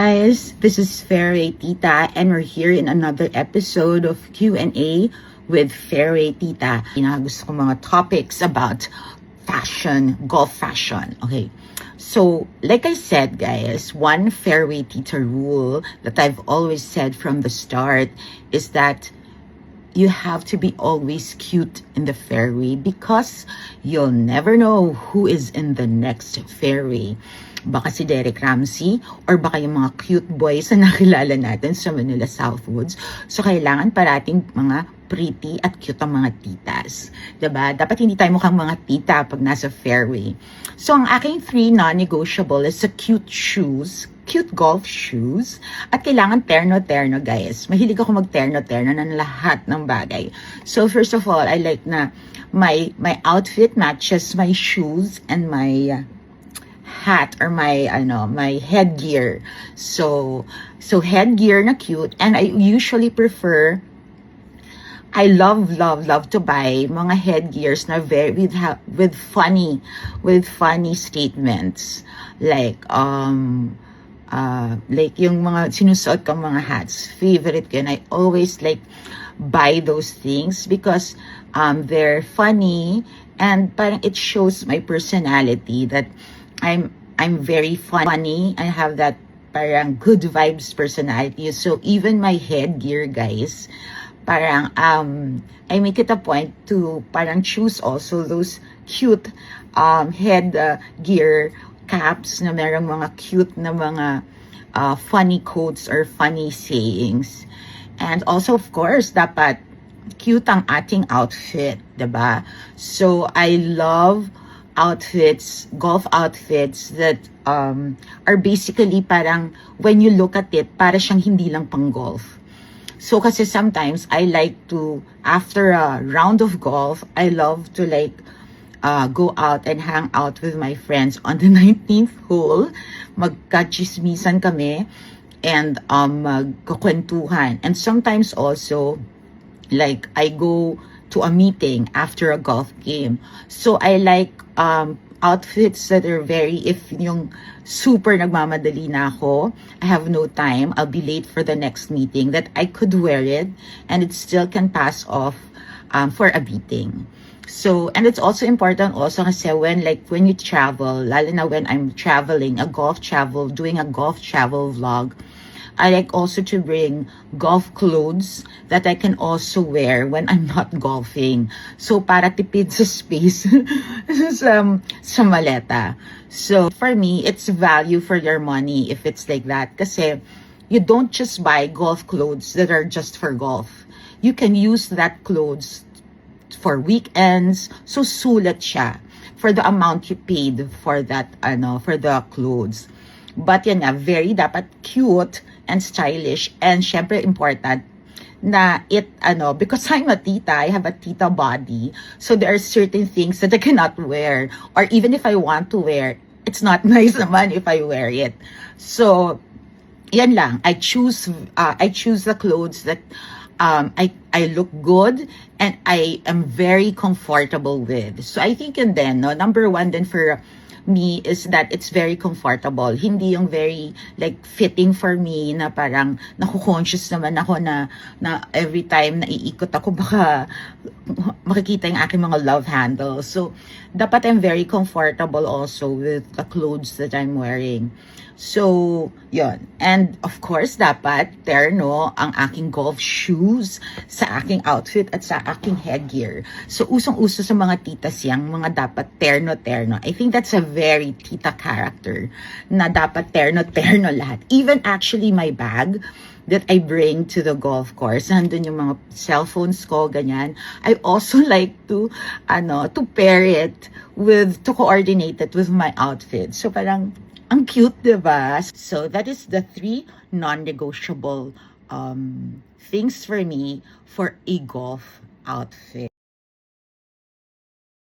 guys, this is Fairway Tita and we're here in another episode of Q&A with Fairway Tita. Gusto ko mga topics about fashion, golf fashion. Okay, so like I said guys, one Fairway Tita rule that I've always said from the start is that you have to be always cute in the fairway because you'll never know who is in the next fairway. Baka si Derek Ramsey or baka yung mga cute boys na nakilala natin sa Manila Southwoods. So kailangan parating mga pretty at cute ang mga titas. Diba? Dapat hindi tayo mukhang mga tita pag nasa fairway. So ang aking 3 non-negotiable is sa cute shoes, cute golf shoes, at kailangan terno-terno guys. Mahilig ako mag-terno-terno ng lahat ng bagay. So first of all, I like na my outfit matches my shoes and my hat or my headgear. So headgear na cute, and I usually prefer, I love to buy mga headgears na very with funny statements like yung mga sinusuot kong mga hats, favorite ko, and I always like buy those things because they're funny and parang it shows my personality that I'm very funny. I have that parang good vibes personality. So even my headgear guys, parang I make it a point to parang choose also those cute headgear caps na merong mga cute na mga funny quotes or funny sayings. And also of course dapat cute ang ating outfit, diba? So I love outfits, golf outfits that are basically parang when you look at it, para siyang hindi lang pang golf. So kasi sometimes I like to, after a round of golf, I love to like go out and hang out with my friends on the 19th hole. Magkachismisan kami and magkukwentuhan. And sometimes also, like I go to a meeting after a golf game. So I like outfits that are very, if yung super nagmamadali na ako, I have no time, I'll be late for the next meeting, that I could wear it and it still can pass off for a meeting. So, and it's also important also kasi when you travel, lalo na when I'm traveling, doing a golf travel vlog, I like also to bring golf clothes that I can also wear when I'm not golfing. So, para tipid sa space sa maleta. So, for me, it's value for your money if it's like that. Kasi, you don't just buy golf clothes that are just for golf. You can use that clothes for weekends. So, sulat siya for the amount you paid for that, for the clothes. But yan nga, very dapat cute and stylish, and syempre important na it, because I'm a tita, I have a tita body, so there are certain things that I cannot wear, or even if I want to wear, it's not nice naman if I wear it. So, yan lang, I choose the clothes that I look good and I am very comfortable with. So I think yun din, number one then for me is that it's very comfortable. Hindi yung very like fitting for me na parang naku-conscious naman ako na every time na iikot ako baka makikita yung aking mga love handles. So dapat I'm very comfortable also with the clothes that I'm wearing. So, yun. And of course, dapat terno ang aking golf shoes sa aking outfit at sa aking headgear. So, usong-uso sa mga titas yang mga dapat terno-terno. I think that's a very tita character na dapat terno-terno lahat. Even actually my bag that I bring to the golf course, nandun yung mga cellphones ko, ganyan. I also like to pair it to coordinate it with my outfit. So, parang, ang cute, diba? So, that is the 3 non-negotiable things for me for a golf outfit.